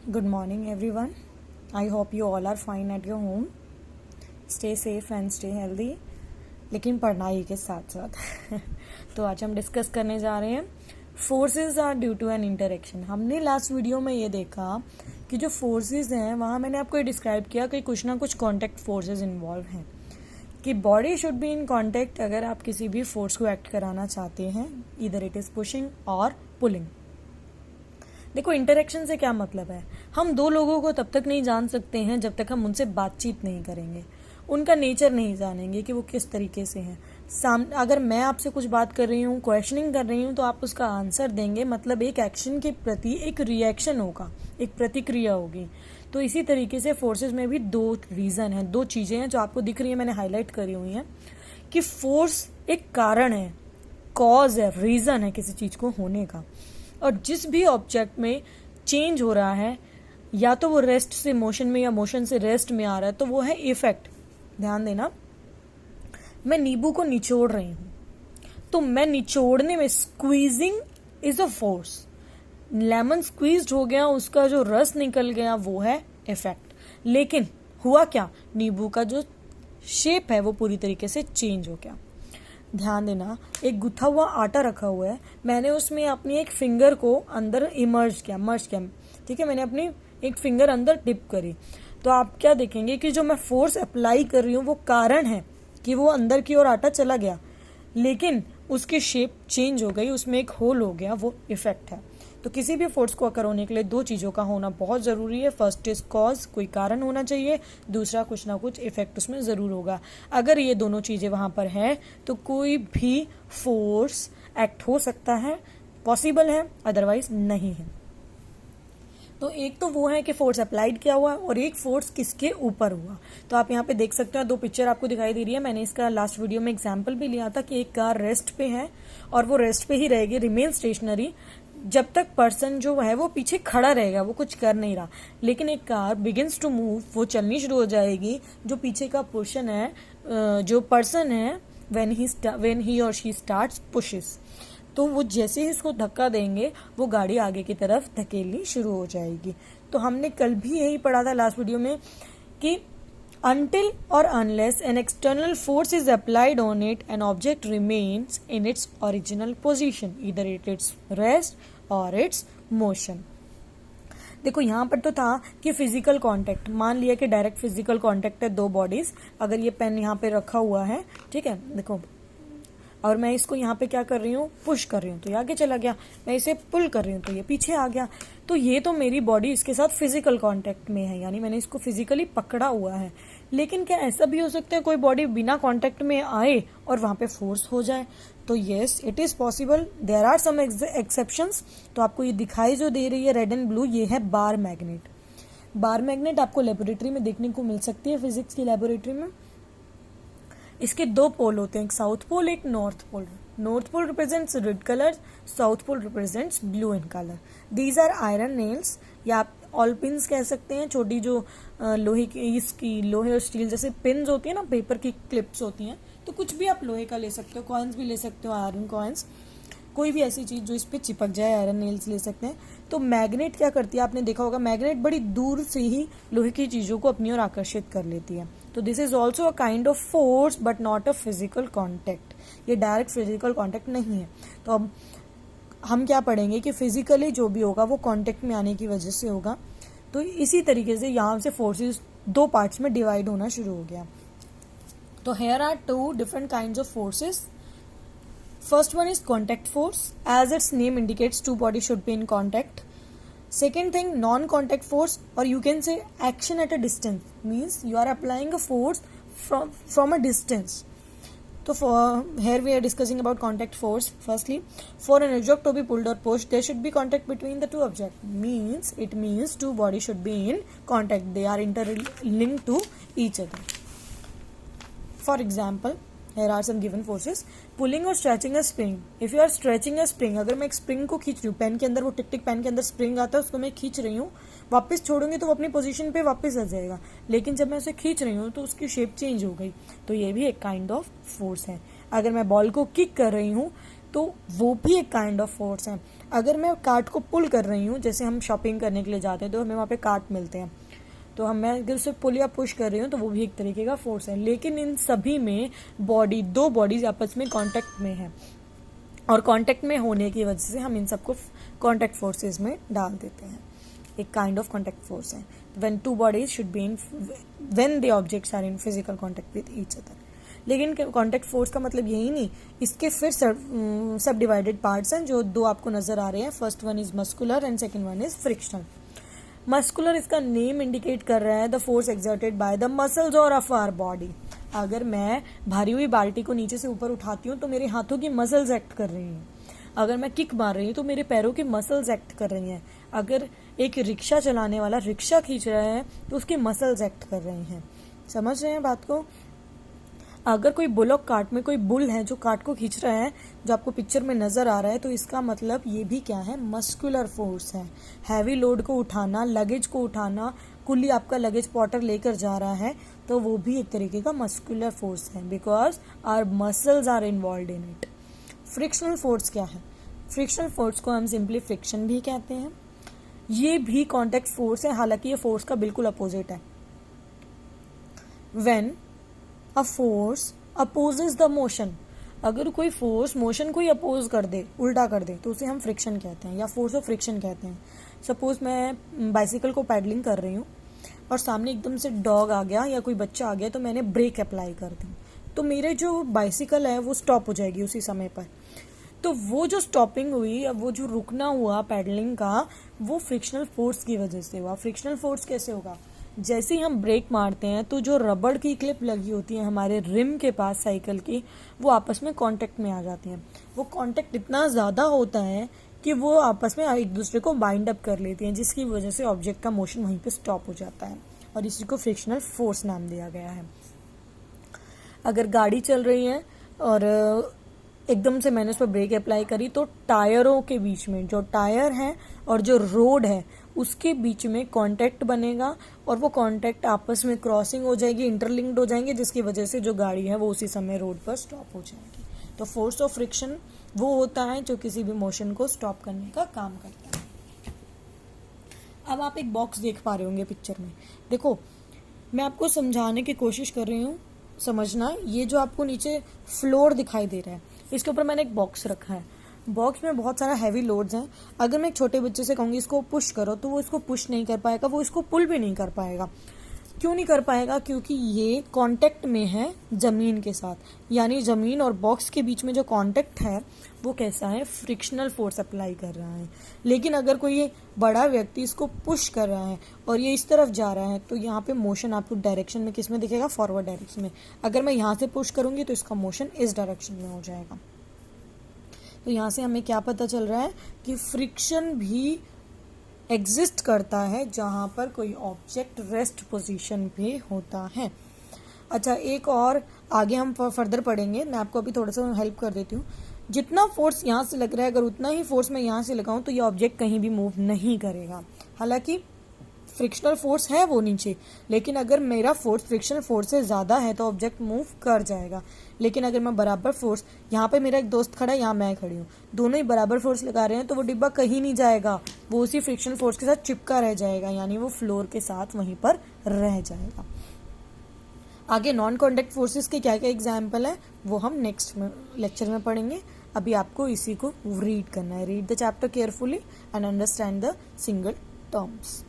Good morning, everyone. I hope you all are fine at your home. Stay safe and stay healthy. लेकिन पढ़ाई के साथ साथ तो आज हम डिस्कस करने जा रहे हैं forces are due to an interaction. हमने लास्ट वीडियो में ये देखा कि जो फोर्सेस हैं वहाँ मैंने आपको ये डिस्क्राइब किया कि कुछ ना कुछ कॉन्टैक्ट फोर्सेस इन्वॉल्व हैं, कि body should be in contact अगर आप किसी भी फोर्स को एक्ट कराना चाहते हैं, इधर इट इज पुशिंग और पुलिंग। देखो, इंटरेक्शन से क्या मतलब है, हम दो लोगों को तब तक नहीं जान सकते हैं जब तक हम उनसे बातचीत नहीं करेंगे, उनका नेचर नहीं जानेंगे कि वो किस तरीके से हैं। अगर मैं आपसे कुछ बात कर रही हूँ, क्वेश्चनिंग कर रही हूँ, तो आप उसका आंसर देंगे, मतलब एक एक्शन के प्रति एक रिएक्शन होगा, एक प्रतिक्रिया होगी। तो इसी तरीके से फोर्सेस में भी दो रीजन है, दो चीजें हैं जो आपको दिख रही है, मैंने हाईलाइट करी हुई हैं कि फोर्स एक कारण है, कॉज है, रीजन है किसी चीज को होने का। और जिस भी ऑब्जेक्ट में चेंज हो रहा है, या तो वो रेस्ट से मोशन में या मोशन से रेस्ट में आ रहा है, तो वो है इफेक्ट। ध्यान देना, मैं नींबू को निचोड़ रही हूं, तो मैं निचोड़ने में squeezing is a force. Lemon squeezed हो गया, उसका जो रस निकल गया, वो है इफेक्ट। लेकिन हुआ क्या, नींबू का जो शेप है वो पूरी तरीके से चेंज हो गया। ध्यान देना, एक गुथा हुआ आटा रखा हुआ है, मैंने उसमें अपनी एक फिंगर को अंदर मर्ज किया, ठीक है, मैंने अपनी एक फिंगर अंदर डिप करी, तो आप क्या देखेंगे कि जो मैं फोर्स अप्लाई कर रही हूँ वो कारण है कि वो अंदर की ओर आटा चला गया, लेकिन उसकी शेप चेंज हो गई, उसमें एक होल हो गया, वो इफेक्ट है। तो किसी भी फोर्स को अकर होने के लिए दो चीजों का होना बहुत जरूरी है। फर्स्ट इज कॉज, कोई कारण होना चाहिए, दूसरा कुछ ना कुछ इफेक्ट उसमें जरूर होगा। अगर ये दोनों चीजें वहां पर हैं तो कोई भी फोर्स एक्ट हो सकता है, पॉसिबल है, अदरवाइज नहीं है। तो एक तो वो है कि फोर्स अप्लाइड किया हुआ है, और एक फोर्स किसके ऊपर हुआ। तो आप यहाँ पे देख सकते हो, दो पिक्चर आपको दिखाई दे रही है। मैंने इसका लास्ट वीडियो में एग्जांपल भी लिया था कि एक कार रेस्ट पे है और वो रेस्ट पे ही रहेगी, रिमेन स्टेशनरी, जब तक पर्सन जो है वो पीछे खड़ा रहेगा, वो कुछ कर नहीं रहा। लेकिन एक कार बिगिंस टू मूव, वो चलनी शुरू हो जाएगी, जो पीछे का पोर्शन है, जो पर्सन है, व्हेन ही और शी स्टार्ट्स पुशेस, तो वो जैसे ही इसको धक्का देंगे वो गाड़ी आगे की तरफ धकेलनी शुरू हो जाएगी। तो हमने कल भी यही पढ़ा था लास्ट वीडियो में कि until or unless an external force is applied on it, an object remains in its original position, either its rest or its motion. देखो, यहाँ पर तो था कि फिजिकल कांटेक्ट, मान लिया कि डायरेक्ट फिजिकल कांटेक्ट है, दो बॉडीज, अगर ये पेन यहाँ पे रखा हुआ है, ठीक है, देखो, और मैं इसको यहाँ पे क्या कर रही हूँ, पुश कर रही हूँ, तो ये आगे चला गया, मैं इसे पुल कर रही हूँ तो ये पीछे आ गया। तो ये तो मेरी बॉडी इसके साथ फिजिकल कांटेक्ट में है, यानी मैंने इसको फिजिकली पकड़ा हुआ है। लेकिन क्या ऐसा भी हो सकता है कोई बॉडी बिना कांटेक्ट में आए और वहां पे फोर्स हो जाए? तो yes, it is possible, there are some exceptions. तो आपको ये दिखाई जो दे रही है रेड एंड ब्लू, ये है बार मैग्नेट। बार मैग्नेट आपको लेबोरेटरी में देखने को मिल सकती है, फिजिक्स की लेबोरेटरी में। इसके दो पोल होते हैं, एक साउथ पोल, एक north pole. North pole represents red colour, south pole represents blue in colour. These are iron nails, या आप ऑल पिन्स कह सकते हैं, छोटी जो लोहे की, इसकी लोहे और स्टील जैसे पिन्स होती है ना, पेपर की क्लिप्स होती हैं, तो कुछ भी आप लोहे का ले सकते हो, कॉइन्स भी ले सकते हो, आयरन कॉइन्स, कोई भी ऐसी चीज जो इस पे चिपक जाए, आयरन नेल्स ले सकते हैं। तो मैग्नेट क्या करती है, आपने देखा होगा, मैग्नेट बड़ी दूर से ही लोहे की चीजों को अपनी ओर आकर्षित कर लेती है। तो this is also a kind of force but not a physical contact, ये डायरेक्ट फिजिकल कॉन्टेक्ट नहीं है। तो अब हम क्या पढ़ेंगे कि फिजिकली जो भी होगा वो कॉन्टेक्ट में आने की वजह से होगा। तो इसी तरीके से यहाँ से फोर्सेस दो पार्ट्स में डिवाइड होना शुरू हो गया। तो here are two different kinds of forces. First one is contact force. As its name indicates, two bodies should be in contact. Second thing, non-contact force, or you can say action at a distance, means you are applying a force from a distance. So here we are discussing about contact force. Firstly, for an object to be pulled or pushed, there should be contact between the two objects. It means two bodies should be in contact. They are interlinked to each other. For example, here are some given forces. Pulling or stretching a spring. If you are stretching a spring, अगर मैं एक spring को खींच रही हूँ, pen के अंदर वो टिक टिक पेन के अंदर स्प्रिंग आता है, उसको मैं खींच रही हूँ, वापस छोड़ूंगी तो वो अपनी पोजीशन पे वापस आ जाएगा। लेकिन जब मैं उसे खींच रही हूँ तो उसकी शेप चेंज हो गई, तो ये भी एक काइंड ऑफ फोर्स है। अगर मैं बॉल को किक कर रही हूँ तो वो भी एक काइंड ऑफ फोर्स है। अगर मैं कार्ट को पुल कर रही हूँ, जैसे हम शॉपिंग करने के लिए जाते हैं तो हमें वहाँ पे कार्ट मिलते हैं, तो हम मैं अगर उसे पुल या पुश कर रही हूँ तो वो भी एक तरीके का फोर्स है। लेकिन इन सभी में दो बॉडीज आपस में कांटेक्ट में है, और कांटेक्ट में होने की वजह से हम इन सबको कांटेक्ट फोर्सेस में डाल देते हैं। एक काइंड ऑफ कांटेक्ट फोर्स है when two bodies should be in when the objects are in physical contact with each other. लेकिन कांटेक्ट फोर्स का मतलब यही नहीं, इसके फिर सब डिवाइडेड पार्ट्स हैं जो दो आपको नजर आ रहे हैं। First one is muscular and second one is frictional. Muscular, इसका नेम इंडिकेट कर रहा है the force exerted by the muscles और ऑफ आवर बॉडी। अगर मैं भारी हुई बाल्टी को नीचे से ऊपर उठाती हूँ तो मेरे हाथों की मसल्स एक्ट कर रही हैं। अगर मैं किक मार रही हूँ तो मेरे पैरों की मसल्स एक्ट कर रही हैं। अगर एक रिक्शा चलाने वाला रिक्शा खींच रहा है तो उसकी मसल्स एक्ट कर रही हैं। समझ रहे हैं बात को? अगर कोई बुलॉक कार्ट में कोई बुल है जो कार्ट को खींच रहा है, जो आपको पिक्चर में नजर आ रहा है, तो इसका मतलब ये भी क्या है? मस्कुलर फोर्स है। हैवी लोड को उठाना, लगेज को उठाना, कुल्ली आपका लगेज पॉटर लेकर जा रहा है, तो वो भी एक तरीके का मस्कुलर फोर्स है, because our muscles are involve in it. Frictional force क्या है? फ्रिक्शनल फोर्स को हम सिंपली फ्रिक्शन भी कहते हैं। ये भी कॉन्टेक्ट फोर्स है, हालांकि ये फोर्स का बिल्कुल अपोजिट है। When a force opposes the motion, अगर कोई फोर्स मोशन को ही अपोज कर दे, उल्टा कर दे, तो उसे हम फ्रिक्शन कहते हैं या फोर्स ऑफ फ्रिक्शन कहते हैं। सपोज मैं बाइसिकल को पैडलिंग कर रही हूँ और सामने एकदम से डॉग आ गया या कोई बच्चा आ गया, तो मैंने ब्रेक अप्लाई कर दी, तो मेरे जो बाइसिकल है वो स्टॉप हो जाएगी उसी समय पर। तो वो जो स्टॉपिंग हुई, अब वो जो रुकना हुआ पैडलिंग का, वो फ्रिक्शनल फोर्स की वजह से हुआ। फ्रिक्शनल फोर्स कैसे होगा? जैसे ही हम ब्रेक मारते हैं तो जो रबड़ की क्लिप लगी होती है हमारे रिम के पास साइकिल की, वो आपस में कांटेक्ट में आ जाती हैं। वो कांटेक्ट इतना ज़्यादा होता है कि वो आपस में एक दूसरे को बाइंड अप कर लेती हैं, जिसकी वजह से ऑब्जेक्ट का मोशन वहीं पे स्टॉप हो जाता है, और इसी को फ्रिक्शनल फोर्स नाम दिया गया है। अगर गाड़ी चल रही है और एकदम से मैंने उस पर ब्रेक अप्लाई करी, तो टायरों के बीच में, जो टायर है और जो रोड है उसके बीच में कांटेक्ट बनेगा, और वो कांटेक्ट आपस में क्रॉसिंग हो जाएगी, इंटरलिंक्ड हो जाएंगे, जिसकी वजह से जो गाड़ी है वो उसी समय रोड पर स्टॉप हो जाएगी। तो फोर्स ऑफ फ्रिक्शन वो होता है जो किसी भी मोशन को स्टॉप करने का काम करता है। अब आप एक बॉक्स देख पा रहे होंगे पिक्चर में। देखो, मैं आपको समझाने की कोशिश कर रही हूँ, समझना। ये जो आपको नीचे फ्लोर दिखाई दे रहा है, इसके ऊपर मैंने एक बॉक्स रखा है। बॉक्स में बहुत सारा हैवी लोड्स हैं। अगर मैं एक छोटे बच्चे से कहूँगी इसको पुश करो, तो वो इसको पुश नहीं कर पाएगा, वो इसको पुल भी नहीं कर पाएगा। क्यों नहीं कर पाएगा? क्योंकि ये कांटेक्ट में है जमीन के साथ, यानी जमीन और बॉक्स के बीच में जो कांटेक्ट है वो कैसा है? फ्रिक्शनल फोर्स अप्लाई कर रहा है। लेकिन अगर कोई बड़ा व्यक्ति इसको पुश कर रहा है और ये इस तरफ जा रहा है, तो यहाँ पे मोशन आपको डायरेक्शन में किस में दिखेगा? फॉरवर्ड डायरेक्शन में। अगर मैं यहाँ से पुश करूंगी तो इसका मोशन इस डायरेक्शन में हो जाएगा। तो यहाँ से हमें क्या पता चल रहा है कि फ्रिक्शन भी एग्जिस्ट करता है जहाँ पर कोई ऑब्जेक्ट रेस्ट पोजीशन पे होता है। अच्छा, एक और आगे हम फर्दर पढ़ेंगे, मैं आपको अभी थोड़ा सा हेल्प कर देती हूँ। जितना फोर्स यहाँ से लग रहा है, अगर उतना ही फोर्स मैं यहाँ से लगाऊं तो ये ऑब्जेक्ट कहीं भी मूव नहीं करेगा। हालांकि फ्रिक्शनल फोर्स है वो नीचे, लेकिन अगर मेरा फोर्स फ्रिक्शनल फोर्स से ज़्यादा है तो ऑब्जेक्ट मूव कर जाएगा। लेकिन अगर मैं बराबर फोर्स, यहाँ पे मेरा एक दोस्त खड़ा है, यहाँ मैं खड़ी हूँ, दोनों ही बराबर फोर्स लगा रहे हैं, तो वो डिब्बा कहीं नहीं जाएगा, वो उसी फ्रिक्शनल फोर्स के साथ चिपका रह जाएगा, यानी वो फ्लोर के साथ वहीं पर रह जाएगा। आगे नॉन कॉन्टैक्ट फोर्सेस के क्या क्या एग्जाम्पल है वो हम नेक्स्ट लेक्चर में पढ़ेंगे। अभी आपको इसी को रीड करना है। Read the chapter carefully and understand the single terms.